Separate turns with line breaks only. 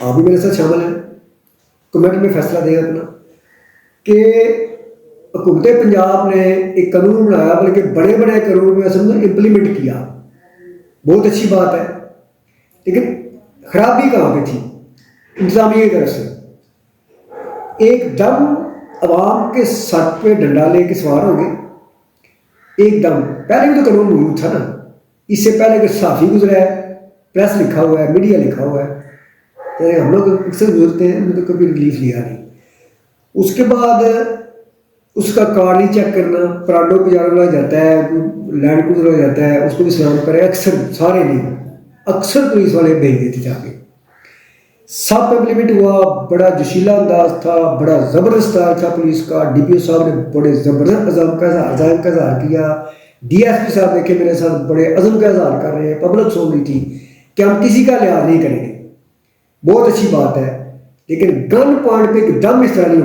آپ بھی میرے ساتھ شامل ہیں، کمنٹ میں فیصلہ دیں اپنا کہ حکومت پنجاب نے ایک قانون بنایا، بلکہ بڑے بڑے قانون میں اصل میں امپلیمنٹ کیا، بہت اچھی بات ہے، لیکن خرابی کہاں پہ تھی؟ انتظامیہ کی طرف سے ایک دم عوام کے سر پہ ڈنڈا لے کے سوار ہو گئے، ایک دم۔ پہلے بھی تو قانون موجود تھا نا، اس سے پہلے کہ صحافی گزرا ہے، پریس لکھا ہوا ہے، میڈیا لکھا ہوا ہے، تو ہم لوگ اکثر گزرتے ہیں، تو کبھی ریلیف لیا نہیں۔ اس کے بعد اس کا کارڈ ہی چیک کرنا، پراڈو پجارا والا جاتا ہے، لینڈ کروزر والا جاتا ہے، اس کو بھی سلام کرے، اکثر سارے نہیں، اکثر پولیس والے بھیج دیتے جا کے۔ سب امپلیمنٹ ہوا، بڑا جوشیلا انداز تھا، بڑا زبردست تھا پولیس کا، ڈی پی او صاحب نے بڑے زبردست عزم کا اظہار کیا، ڈی ایس پی صاحب دیکھے میرے ساتھ بڑے عزم کا اظہار کر رہے ہیں، پبلک سن رہی تھی کہ ہم کسی کا لحاظ نہیں کریں گے، بہت اچھی بات ہے، لیکن گن پوائنٹ پہ ایک دم اس طرح نہیں ہونا